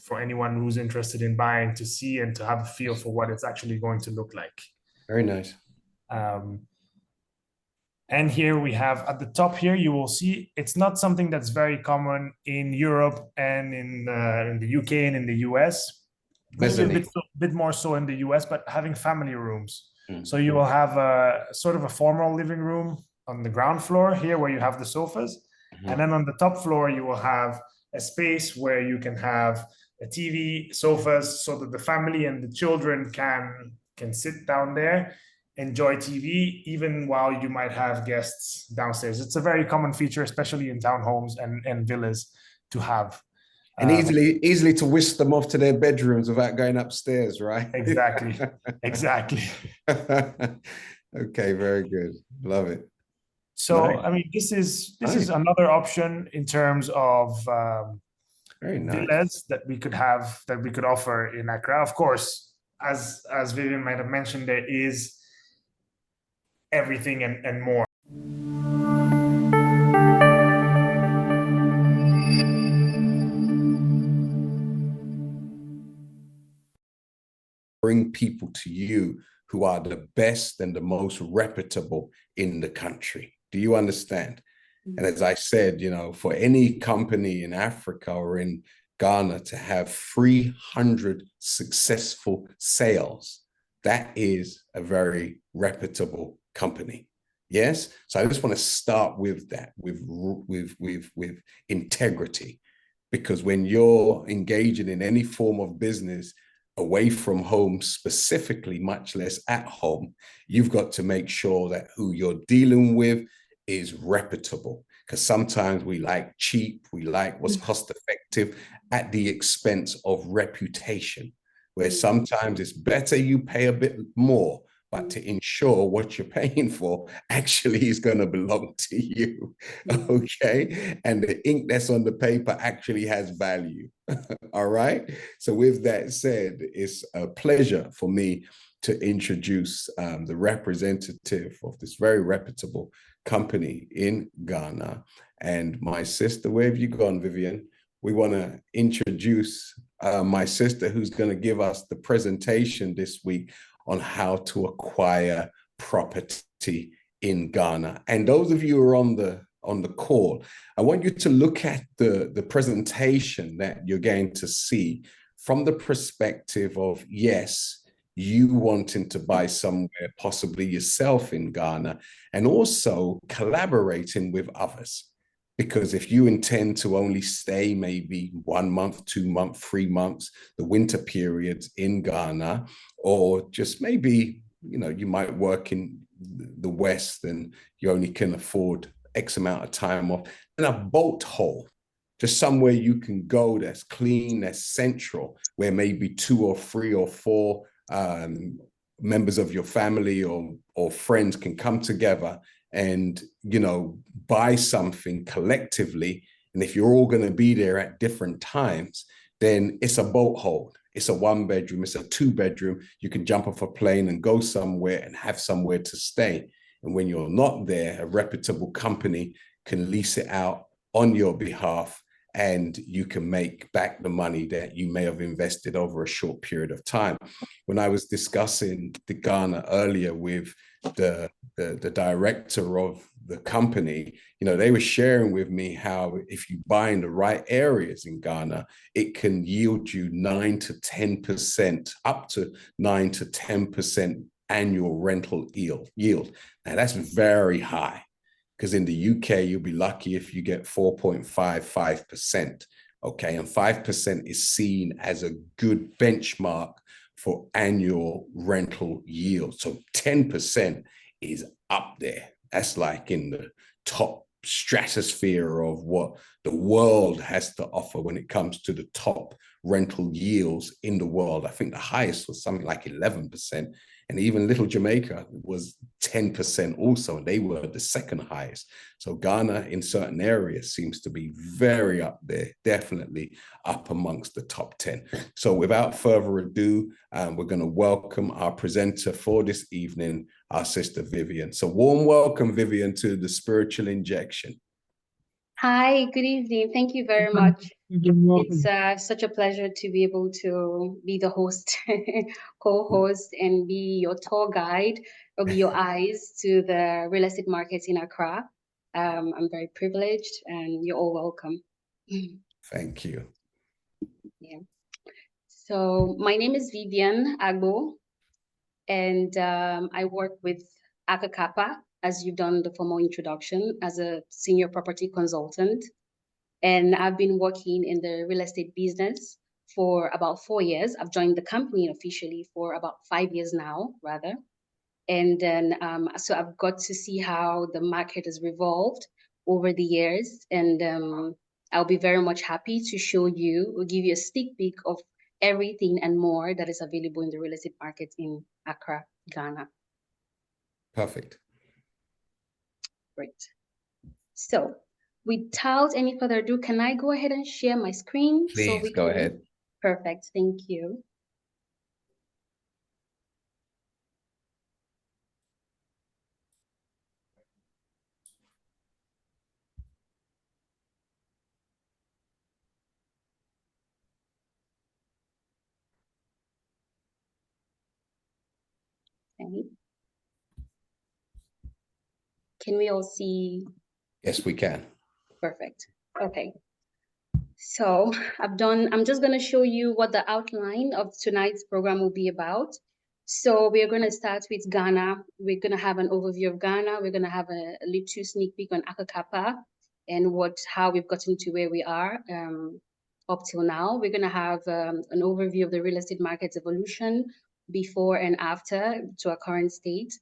for anyone who's interested in buying to see and to have a feel for what it's actually going to look like. Very nice. And here we have at the top here, you will see it's not something that's very common in Europe and in the UK and in the US. Maybe a bit more so in the US, but having family rooms. So you will have a sort of a formal living room on the ground floor here where you have the sofas. And then on the top floor, you will have a space where you can have a TV, sofas, so that the family and the children can sit down there, enjoy TV, even while you might have guests downstairs. It's a very common feature, especially in townhomes and villas, to have. And easily to whisk them off to their bedrooms without going upstairs, right? Exactly. Exactly. Okay, very good. Love it. So, nice. I mean, this is another option in terms of very nice. villas that we could have, that we could offer in Accra. Of course, as Vivian might have mentioned, there is everything and more. Bring people to you who are the best and the most reputable in the country. Do you understand? And as I said, you know, for any company in Africa or in Ghana to have 300 successful sales, that is a very reputable company. Yes. So I just want to start with that, with integrity, because when you're engaging in any form of business away from home, specifically, much less at home, you've got to make sure that who you're dealing with is reputable, because sometimes we like cheap, we like what's cost effective at the expense of reputation, where sometimes it's better you pay a bit more, but to ensure what you're paying for actually is going to belong to you. Okay. And the ink that's on the paper actually has value. All right. So with that said, it's a pleasure for me to introduce the representative of this very reputable company in Ghana. And my sister, where have you gone, Vivian? We want to introduce my sister, who's going to give us the presentation this week on how to acquire property in Ghana. And those of you who are on the call, I want you to look at the presentation that you're going to see from the perspective of, yes, you wanting to buy somewhere, possibly yourself in Ghana, and also collaborating with others. Because if you intend to only stay maybe 1 month, 2 months, 3 months, the winter periods in Ghana, or just maybe, you know, you might work in the West and you only can afford X amount of time off, and a boat hole, just somewhere you can go that's clean, that's central, where maybe 2 or 3 or 4 members of your family or friends can come together and, you know, buy something collectively. And if you're all going to be there at different times, then it's a boat hold. It's a 1 bedroom, it's a 2 bedroom. You can jump off a plane and go somewhere and have somewhere to stay. And when you're not there, a reputable company can lease it out on your behalf, and you can make back the money that you may have invested over a short period of time. When I was discussing the Ghana earlier with the director of the company, you know, they were sharing with me how if you buy in the right areas in Ghana, it can yield you 9 to 10%, up to 9 to 10% annual rental yield. Now that's very high, because in the UK, you'll be lucky if you get 4.55%. Okay. And 5% is seen as a good benchmark for annual rental yield. So 10% is up there. That's like in the top stratosphere of what the world has to offer when it comes to the top rental yields in the world. I think the highest was something like 11%. And even little Jamaica was 10% also. They were the second highest. So Ghana in certain areas seems to be very up there, definitely up amongst the top 10. So without further ado, we're going to welcome our presenter for this evening, our sister Vivian. So warm welcome, Vivian, to the Spiritual Injection. Hi, good evening. Thank you very much. It's such a pleasure to be able to be the host, co-host, and be your tour guide or be your eyes to the real estate markets in Accra. I'm very privileged, and you're all welcome. Thank you. Yeah. So my name is Vivian Agbo, and I work with Akka Kappa, as you've done the formal introduction, as a senior property consultant. And I've been working in the real estate business for about 4 years. I've joined the company officially for about 5 years now, rather. And then, so I've got to see how the market has revolved over the years. And I'll be very much happy to show you, or give you a sneak peek of everything and more that is available in the real estate market in Accra, Ghana. Perfect. Great. So without any further ado, can I go ahead and share my screen? Please go ahead. Perfect, thank you. Okay. Can we all see? Yes, we can. Perfect. Okay. So I'm just going to show you what the outline of tonight's program will be about. So we are going to start with Ghana. We're going to have an overview of Ghana. We're going to have a little sneak peek on Akka Kappa and how we've gotten to where we are up till now. We're going to have an overview of the real estate market's evolution before and after to our current state.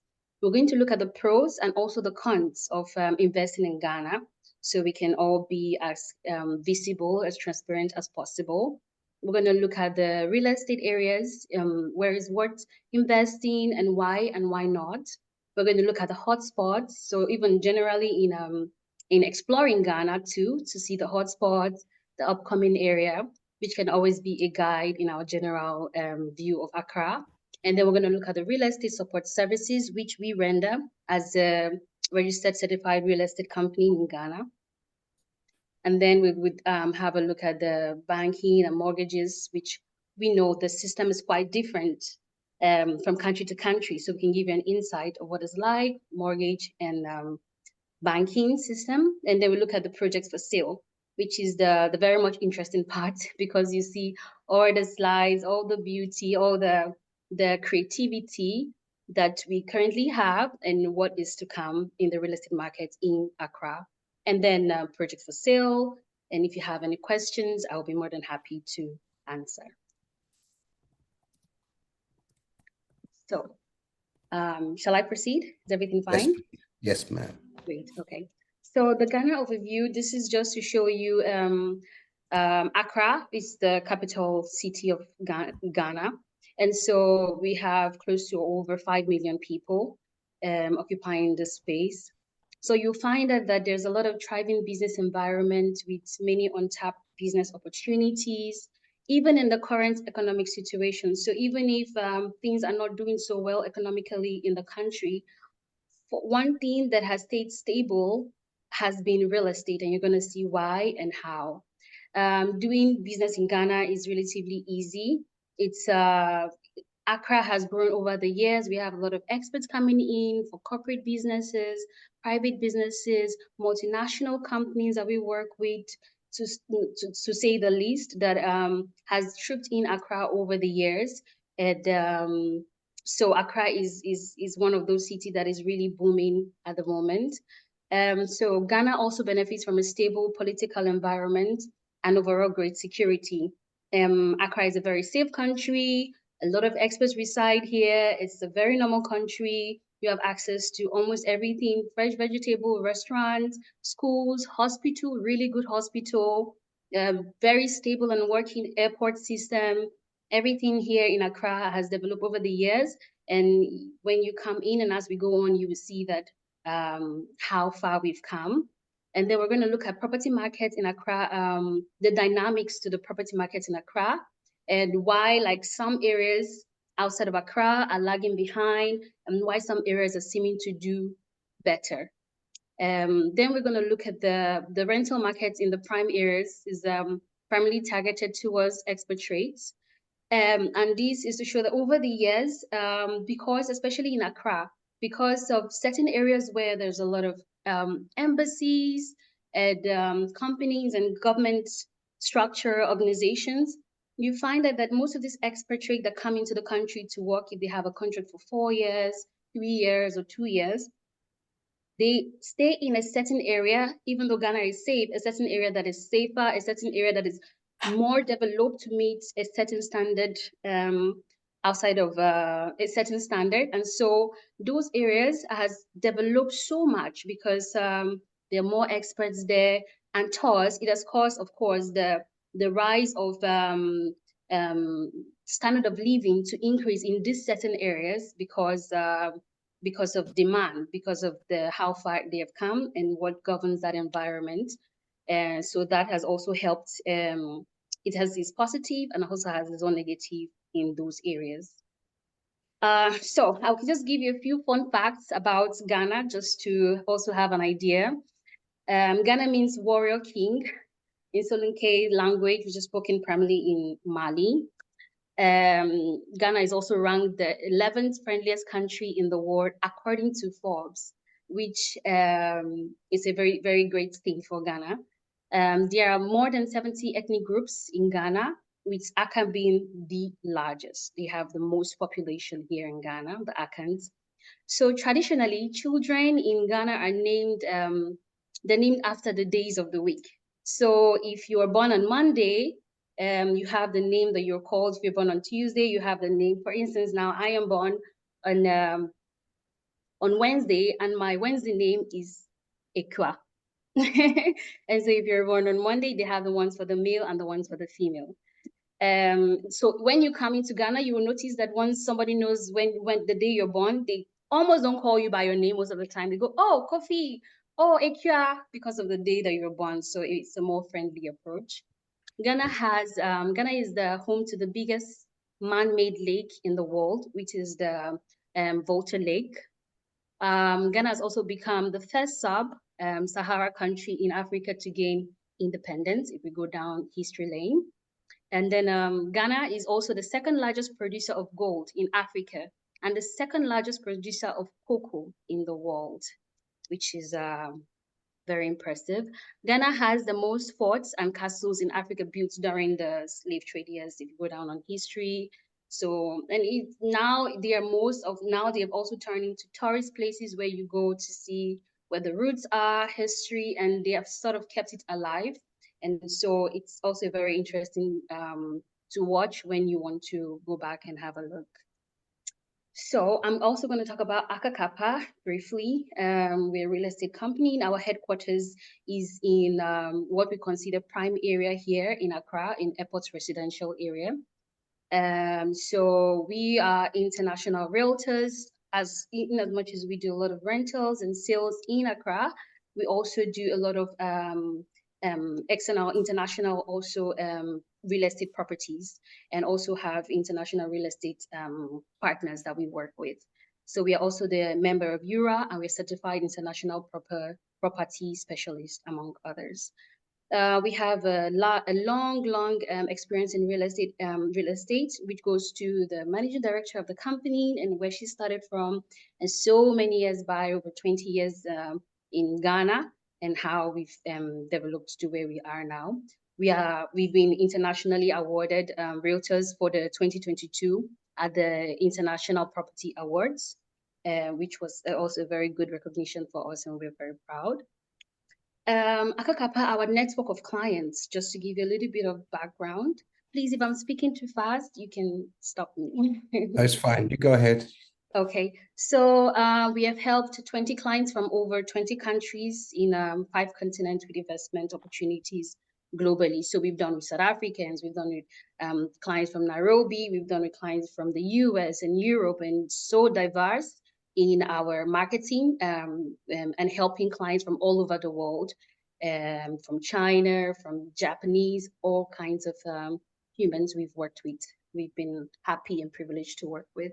We're going to look at the pros and also the cons of investing in Ghana, so we can all be as visible, as transparent as possible. We're going to look at the real estate areas, where is worth investing and why not. We're going to look at the hotspots, so even generally in exploring Ghana too, to see the hotspots, the upcoming area, which can always be a guide in our general view of Accra. And then we're going to look at the real estate support services, which we render as a registered certified real estate company in Ghana. And then we would have a look at the banking and mortgages, which we know the system is quite different from country to country. So we can give you an insight of what it's like, mortgage and banking system. And then we look at the projects for sale, which is the very much interesting part, because you see all the slides, all the beauty, all the creativity that we currently have and what is to come in the real estate market in Accra. And then projects for sale. And if you have any questions, I'll be more than happy to answer. So shall I proceed? Is everything fine? Yes, ma'am. Great, okay. So the Ghana overview, this is just to show you Accra is the capital city of Ghana. And so we have close to over 5 million people occupying the space. So you'll find that there's a lot of thriving business environment with many untapped business opportunities, even in the current economic situation. So even if things are not doing so well economically in the country, one thing that has stayed stable has been real estate, and you're going to see why and how. Doing business in Ghana is relatively easy. It's Accra has grown over the years. We have a lot of experts coming in for corporate businesses, private businesses, multinational companies that we work with, to say the least, that has trooped in Accra over the years. And so Accra is one of those cities that is really booming at the moment. So Ghana also benefits from a stable political environment and overall great security. Accra is a very safe country. A lot of experts reside here. It's a very normal country. You have access to almost everything: fresh vegetable, restaurants, schools, hospital, really good hospital, very stable and working airport system. Everything here in Accra has developed over the years. And when you come in and as we go on, you will see that how far we've come. And then we're going to look at property markets in Accra, the dynamics to the property markets in Accra, and why like some areas outside of Accra are lagging behind, and why some areas are seeming to do better. Then we're going to look at the rental markets in the prime areas is primarily targeted towards expatriates. And this is to show that over the years, because especially in Accra, because of certain areas where there's a lot of embassies and companies and government structure organizations, you find that most of these expatriates that come into the country to work, if they have a contract for 4 years, 3 years, or 2 years, they stay in a certain area, even though Ghana is safe, a certain area that is safer, a certain area that is more developed to meet a certain standard outside of a certain standard. And so those areas has developed so much because there are more experts there. And thus, it has caused, of course, the rise of standard of living to increase in these certain areas because of demand, because of how far they have come and what governs that environment. And so that has also helped. It has its positive and also has its own negative in those areas. So I'll just give you a few fun facts about Ghana, just to also have an idea. Ghana means warrior king in Soninke language, which is spoken primarily in Mali. Ghana is also ranked the 11th friendliest country in the world according to Forbes, which is a very, very great thing for Ghana. There are more than 70 ethnic groups in Ghana, with Akka being the largest. They have the most population here in Ghana, the Akkans. So traditionally, children in Ghana are named, they're named after the days of the week. So if you are born on Monday, you have the name that you're called. If you're born on Tuesday, you have the name. For instance, now I am born on Wednesday, and my Wednesday name is Akka. And so if you're born on Monday, they have the ones for the male and the ones for the female. So when you come into Ghana, you will notice that once somebody knows when the day you're born, they almost don't call you by your name most of the time. They go, oh, Kofi, oh, Ekia, because of the day that you're born. So it's a more friendly approach. Ghana is the home to the biggest man-made lake in the world, which is the Volta Lake. Ghana has also become the first sub-Sahara country in Africa to gain independence, if we go down history lane. And then Ghana is also the second largest producer of gold in Africa and the second largest producer of cocoa in the world, which is very impressive. Ghana has the most forts and castles in Africa built during the slave trade years, if you go down on history. So, and now they have also turned into tourist places where you go to see where the roots are, history, and they have sort of kept it alive. And so it's also very interesting to watch when you want to go back and have a look. So I'm also going to talk about Akka Kappa briefly. We're a real estate company. Our headquarters is in what we consider prime area here in Accra, in Airport residential area. So we are international realtors. In as much as we do a lot of rentals and sales in Accra, we also do a lot of external, international also real estate properties, and also have international real estate partners that we work with. So we are also the member of EURA, and we're certified international property specialist, among others. We have a long experience in real estate, which goes to the managing director of the company and where she started from, and so many years by over 20 years in Ghana, and how we've developed to where we are now. We've been internationally awarded realtors for the 2022 at the International Property Awards, which was also a very good recognition for us, and we're very proud. Akka Kappa, our network of clients, just to give you a little bit of background. Please, if I'm speaking too fast, you can stop me. That's fine. You go ahead. Okay, so we have helped 20 clients from over 20 countries in 5 continents with investment opportunities globally. So we've done with South Africans, we've done with clients from Nairobi, we've done with clients from the US and Europe, and so diverse in our marketing and helping clients from all over the world, from China, from Japanese, all kinds of humans we've worked with. We've been happy and privileged to work with.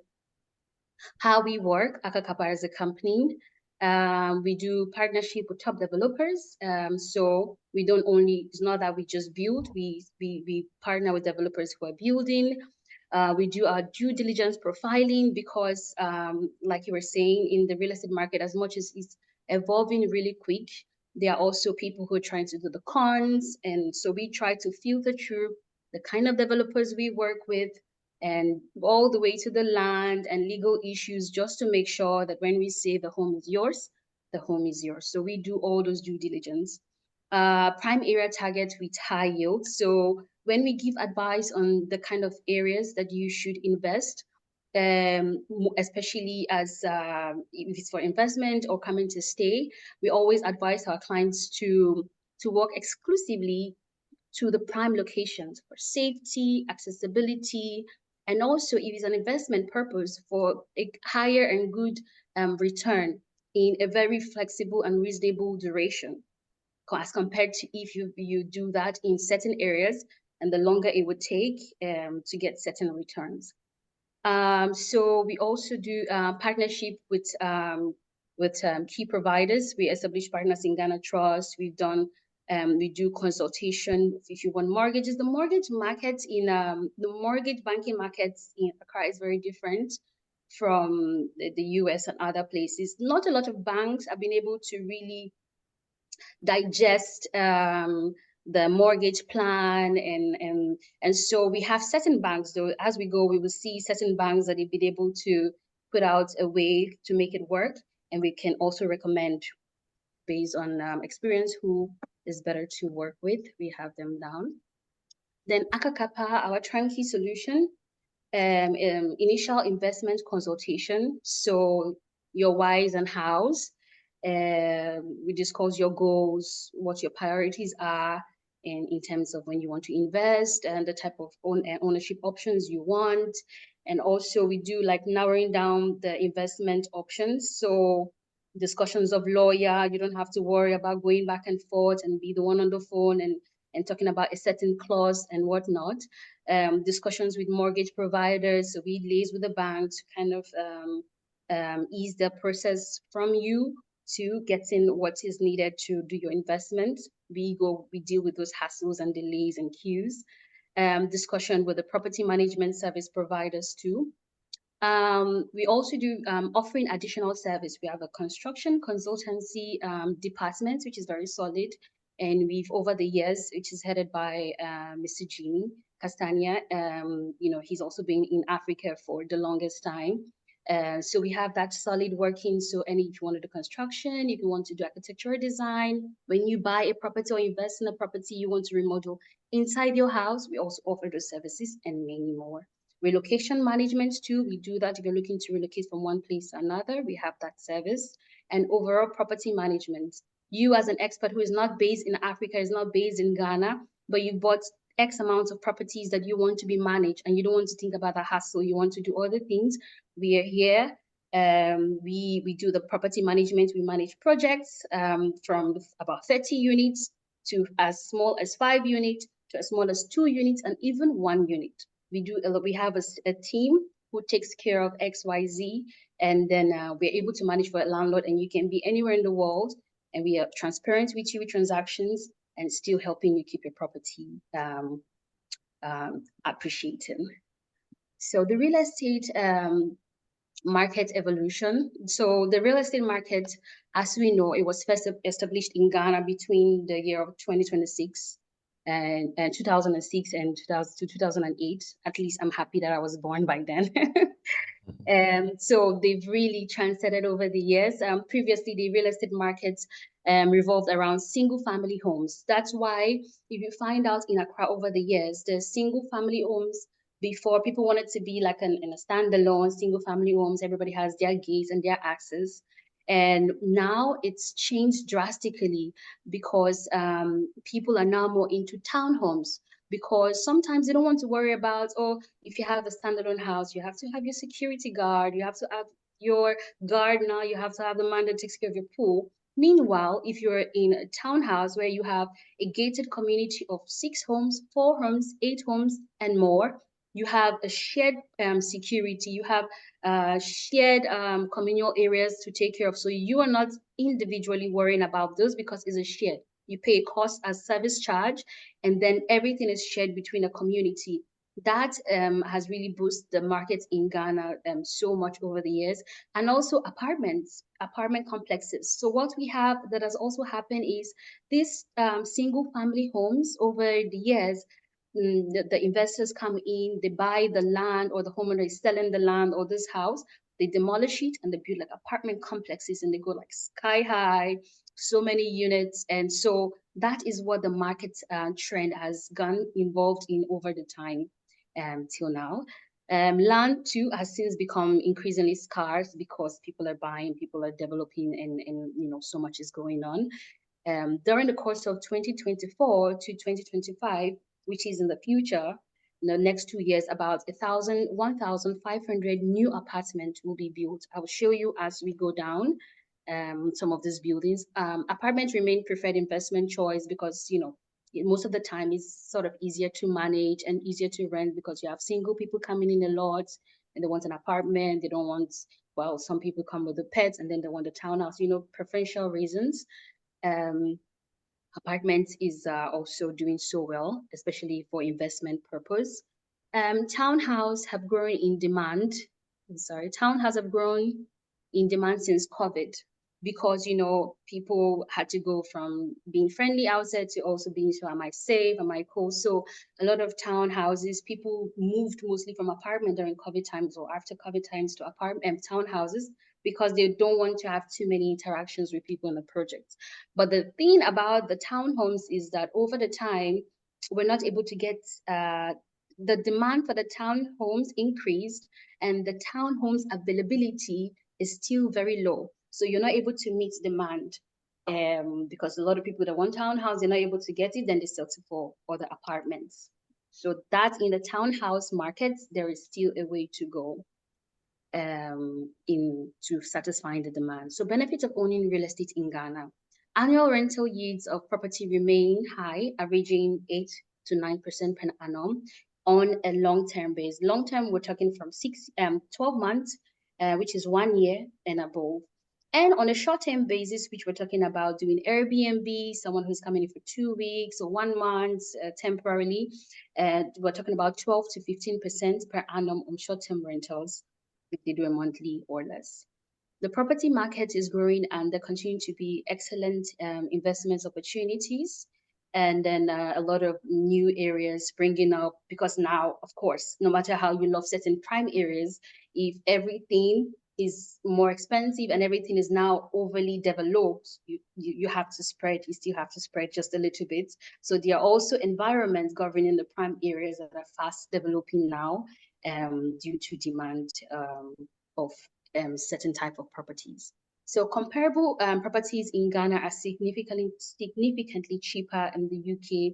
How we work, Akka Kappa as a company, We do partnership with top developers. So we don't only, it's not that we just build, we partner with developers who are building. We do our due diligence profiling because, like you were saying, in the real estate market, as much as it's evolving really quick, there are also people who are trying to do the cons. And so we try to filter through the kind of developers we work with and all the way to the land and legal issues, just to make sure that when we say the home is yours, the home is yours. So we do all those due diligence. Prime area target with high yield. So when we give advice on the kind of areas that you should invest, especially as if it's for investment or coming to stay, we always advise our clients to work exclusively to the prime locations for safety, accessibility, and also if it's an investment purpose for a higher and good return in a very flexible and reasonable duration, as compared to if you do that in certain areas and the longer it would take to get certain returns. So we also do partnership with key providers. We establish partners in Ghana Trust. We do consultation if you want mortgages. The mortgage market in the mortgage banking markets in Accra is very different from the US and other places. Not a lot of banks have been able to really digest the mortgage plan, and so we have certain banks, though as we go we will see certain banks that have been able to put out a way to make it work, and we can also recommend based on experience who is better to work with. We have them down. Then Akka Kappa, our turnkey solution, initial investment consultation. So your whys and hows. We discuss your goals, what your priorities are, and in terms of when you want to invest and the type of ownership options you want. And also we do like narrowing down the investment options. So discussions of lawyer, you don't have to worry about going back and forth and be the one on the phone and talking about a certain clause and whatnot. Discussions with mortgage providers. So we liaise with the bank to kind of ease the process from you to getting what is needed to do your investment. We deal with those hassles and delays and queues. Discussion with the property management service providers too. We also do offering additional service. We have a construction consultancy department, which is very solid. And we've, over the years, which is headed by Mr. Genie Castagna, he's also been in Africa for the longest time. So we have that solid working. So if you want to do construction, if you want to do architectural design, when you buy a property or invest in a property, you want to remodel inside your house, we also offer those services and many more. Relocation management too, we do that. If you're looking to relocate from one place to another, we have that service. And overall property management. You as an expert who is not based in Africa, is not based in Ghana, but you bought X amounts of properties that you want to be managed and you don't want to think about the hassle, you want to do other things, we are here. We do the property management. We manage projects from about 30 units to as small as 5 units to as small as 2 units and even 1 unit. We have a team who takes care of XYZ, and then we're able to manage for a landlord, and you can be anywhere in the world, and we are transparent with you with transactions and still helping you keep your property appreciating. So the real estate market evolution. So the real estate market, as we know, it was first established in Ghana between the year of 2026 and 2006 and 2008. At least I'm happy that I was born by then. So they've really transcended over the years. Previously, the real estate markets revolved around single family homes. That's why if you find out in Accra over the years, the single family homes, before people wanted to be like in a standalone single family homes, everybody has their gates and their access. And now it's changed drastically because people are now more into townhomes, because sometimes you don't want to worry about, if you have a standalone house, you have to have your security guard, you have to have your guard now, you have to have the man that takes care of your pool. Meanwhile, if you're in a townhouse where you have a gated community of 6 homes, 4 homes, 8 homes, and more, You have a shared security. You have shared communal areas to take care of. So you are not individually worrying about those because it's a shared. You pay a cost as service charge, and then everything is shared between a community. That has really boosted the market in Ghana so much over the years. And also apartment complexes. So what we have that has also happened is these single family homes over the years, the investors come in, they buy the land, or the homeowner is selling the land or this house, they demolish it and they build like apartment complexes, and they go like sky high, so many units. And so that is what the market trend has gone involved in over the time till now. Land too has since become increasingly scarce because people are buying, people are developing, and so much is going on. During the course of 2024 to 2025, which is in the future, in the next 2 years, about 1,500 new apartments will be built. I will show you as we go down some of these buildings. Apartments remain preferred investment choice because, most of the time it's sort of easier to manage and easier to rent because you have single people coming in a lot and they want an apartment. They don't want, well, some people come with the pets and then they want a townhouse, preferential reasons. Apartments is also doing so well, especially for investment purpose. Townhouse have grown in demand. Townhouse have grown in demand since COVID because, people had to go from being friendly outside to also being, so am I safe? Am I cool? So a lot of townhouses, people moved mostly from apartment during COVID times or after COVID times to townhouses because they don't want to have too many interactions with people in the project. But the thing about the townhomes is that over the time, we're not able to get the demand for the townhomes increased and the townhomes availability is still very low. So you're not able to meet demand because a lot of people that want townhouse, they're not able to get it, then they settle for other apartments. So that in the townhouse market, there is still a way to go into satisfying the demand. So benefits of owning real estate in Ghana. Annual rental yields of property remain high, averaging 8 to 9% per annum on a long-term base. Long-term, we're talking from 12 months, which is 1 year and above. And on a short-term basis, which we're talking about doing Airbnb, someone who's coming in for 2 weeks or 1 month temporarily, we're talking about 12 to 15% per annum on short-term rentals if they do a monthly or less. The property market is growing and there continue to be excellent investment opportunities. And then a lot of new areas springing up because now, of course, no matter how you love certain prime areas, if everything is more expensive and everything is now overly developed, you have to spread, you still have to spread just a little bit. So there are also environments governing the prime areas that are fast developing now due to demand of certain type of properties. So comparable properties in Ghana are significantly cheaper in the UK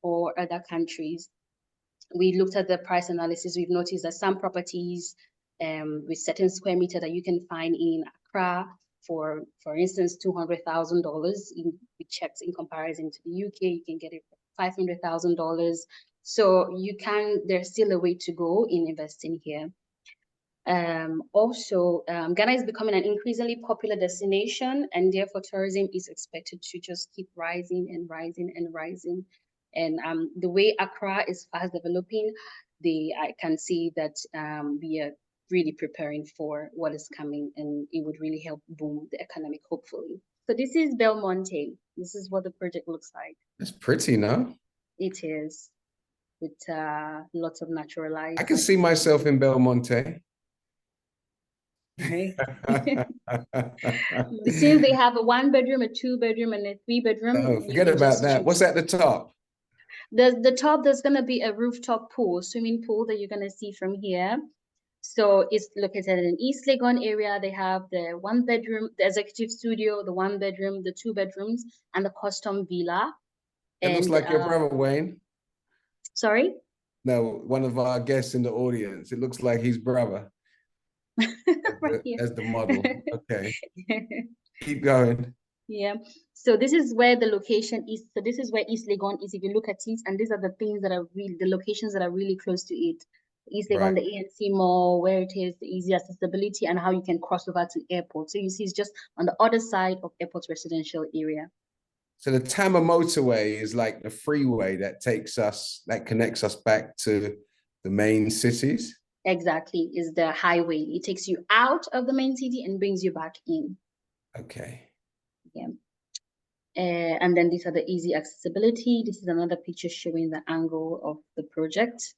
or other countries. We looked at the price analysis. We've noticed that some properties with certain square meter that you can find in Accra for instance, $200,000. We checked in comparison to the UK, you can get it for $500,000. So there's still a way to go in investing here. Also, Ghana is becoming an increasingly popular destination, and therefore tourism is expected to just keep rising and rising and rising. And the way Accra is fast developing, I can see that we are really preparing for what is coming, and it would really help boom the economic, hopefully. So this is Belmonte. This is what the project looks like. It's pretty, no? It is, with lots of natural light. I can see myself in Belmonte. Since they have a 1-bedroom, a 2-bedroom, and a 3-bedroom. Oh, forget about that. What's at the top? The top, there's going to be a rooftop pool, swimming pool that you're going to see from here. So it's located in East Legon area. They have the 1-bedroom, the executive studio, the 1-bedroom, the 2 bedrooms, and the custom villa. It looks like your brother, Wayne. Sorry? No, one of our guests in the audience. It looks like his brother. As the model. Okay. Keep going. Yeah. So this is where the location is. So this is where East Legon is. If you look at it, and these are the things that are really the locations that are really close to it. easily on the ANC Mall, where it is, the easy accessibility, and how you can cross over to airport. So you see, it's just on the other side of airport residential area. So the Tama motorway is like the freeway that connects us back to the main cities? Exactly, is the highway. It takes you out of the main city and brings you back in. Okay. Yeah. And then these are the easy accessibility. This is another picture showing the angle of the project.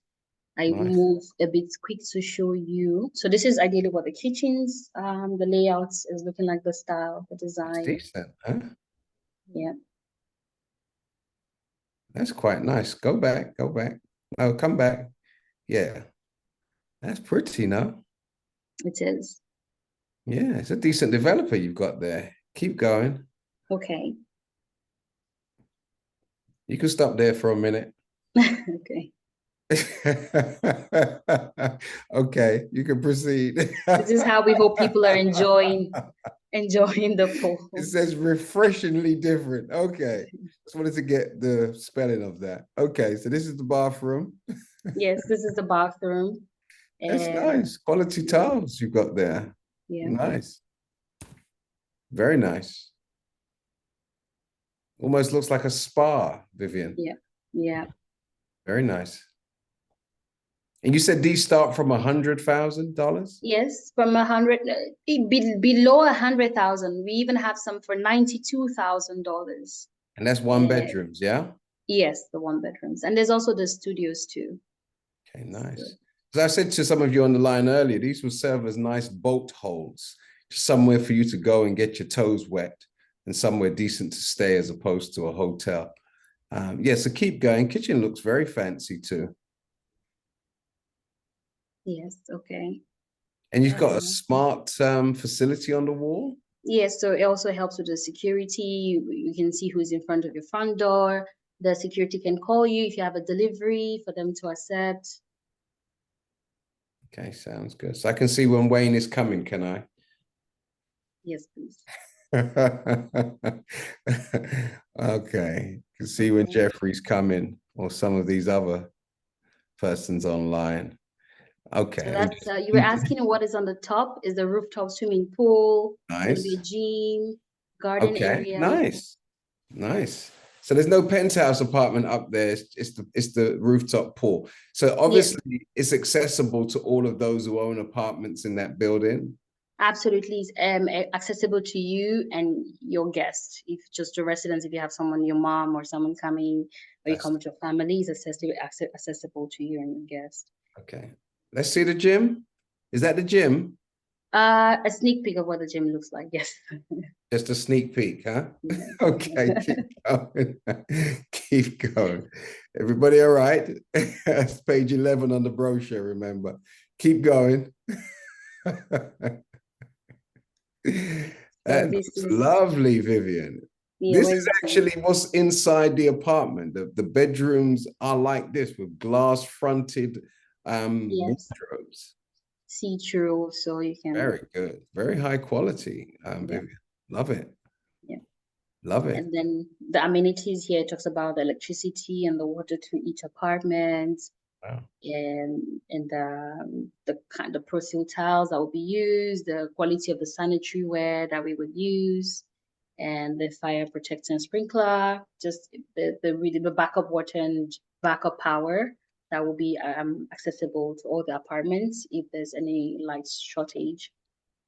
I move a bit quick to show you. So this is ideally what the kitchens, the layouts is looking like, the style, the design. It's decent, huh? Yeah. That's quite nice. Go back. Oh, come back. Yeah. That's pretty, no? It is. Yeah, it's a decent developer you've got there. Keep going. Okay. You can stop there for a minute. Okay. Okay, you can proceed. This is how we hope people are enjoying the pool. It says refreshingly different. Okay. Just wanted to get the spelling of that. Okay, so this is the bathroom. Yes, this is the bathroom. That's nice. Quality tiles you've got there. Yeah. Nice. Very nice. Almost looks like a spa, Vivian. Yeah. Yeah. Very nice. And you said these start from $100,000? Yes, from 100, below 100,000. We even have some for $92,000. And that's one bedrooms, yeah? Yes, the one bedrooms. And there's also the studios too. Okay, nice. As I said to some of you on the line earlier, these will serve as nice bolt holes, just somewhere for you to go and get your toes wet and somewhere decent to stay as opposed to a hotel. Yeah, so keep going. Kitchen looks very fancy too. Yes, okay. And you've got a smart facility on the wall? Yes, so it also helps with the security. You can see who's in front of your front door. The security can call you if you have a delivery for them to accept. Okay, sounds good. So I can see when Wayne is coming, can I? Yes, please. Okay, you can see when Jeffrey's coming or some of these other persons online. Okay. So that's, you were asking what is on the top is the rooftop swimming pool, nice. maybe a gym, garden area. Nice, nice. So there's no penthouse apartment up there. It's the rooftop pool. So obviously it's accessible to all of those who own apartments in that building. Absolutely, accessible to you and your guests. If just the residents, if you have someone, your mom or someone coming, or you come with your family, it's accessible to you and your guests. Okay, let's see the gym. Is that the gym? A sneak peek of what the gym looks like. Yes. Just a sneak peek, huh? Okay, keep going. Keep going. Everybody all right? That's page 11 on the brochure, remember. Keep going. That's lovely, Vivian. Yeah, this is actually what's inside the apartment. The bedrooms are like this with glass fronted wardrobes. See-through, so you can. Very good. Very high quality, Vivian. Love it. Yeah. Love it. And then the amenities here talks about the electricity and the water to each apartment. Wow. And the Pro-Seal tiles that will be used, the quality of the sanitary ware that we would use, and the fire protection sprinkler, just the backup water and backup power that will be accessible to all the apartments if there's any light shortage.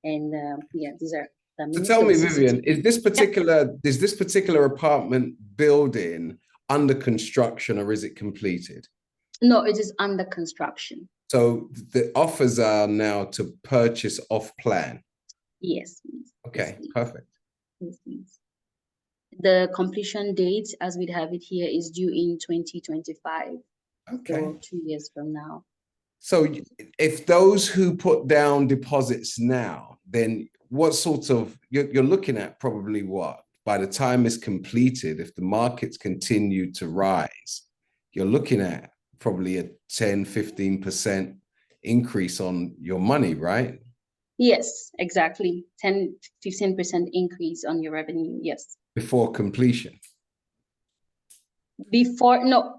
And yeah, these are the so tell me, Vivian, is this particular apartment building under construction or is it completed? No, it is under construction. So the offers are now to purchase off plan? Yes, please. Okay, yes, perfect. Yes, please. The completion date, as we'd have it here, is due in 2025. Okay. So 2 years from now. So if those who put down deposits now, then what sort of, you're looking at probably what? By the time it's completed, if the markets continue to rise, you're looking at probably a 10-15% increase on your money, right? Yes, exactly. 10-15% increase on your revenue. Yes. Before completion. Before, no,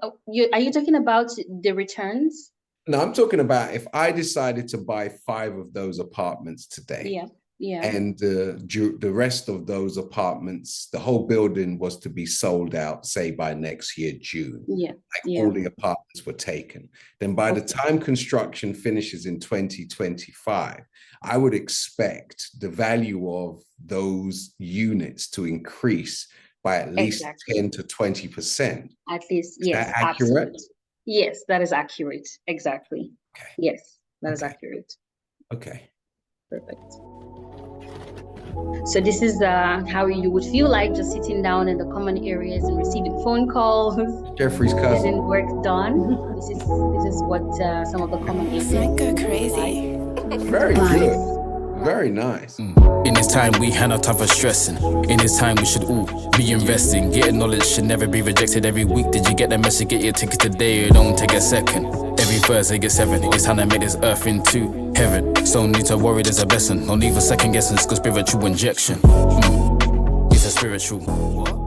are you talking about the returns? No, I'm talking about if I decided to buy 5 of those apartments today. Yeah. Yeah. And the rest of those apartments, the whole building was to be sold out, say by next year, June. Yeah. Like all the apartments were taken. Then by the time construction finishes in 2025, I would expect the value of those units to increase by at least 10 to 20%. At least, yes. Is that accurate? Absolutely. Yes, that is accurate. Exactly. Okay. Yes, that is accurate. Okay. Perfect. So this is how you would feel like just sitting down in the common areas and receiving phone calls. Jeffrey's cousin. Getting work done. This is what some of the common areas. Go crazy. Very good. Very nice. In this time, we hand out time for stressing. In this time, we should all be investing. Getting knowledge should never be rejected. Every week, did you get the message? Get your ticket today, it don't take a second. Every Thursday, get 7. It's time to make this earth into heaven. So no need to worry, there's a blessing. No need for second guessing, it's good spiritual injection. It's a spiritual. What?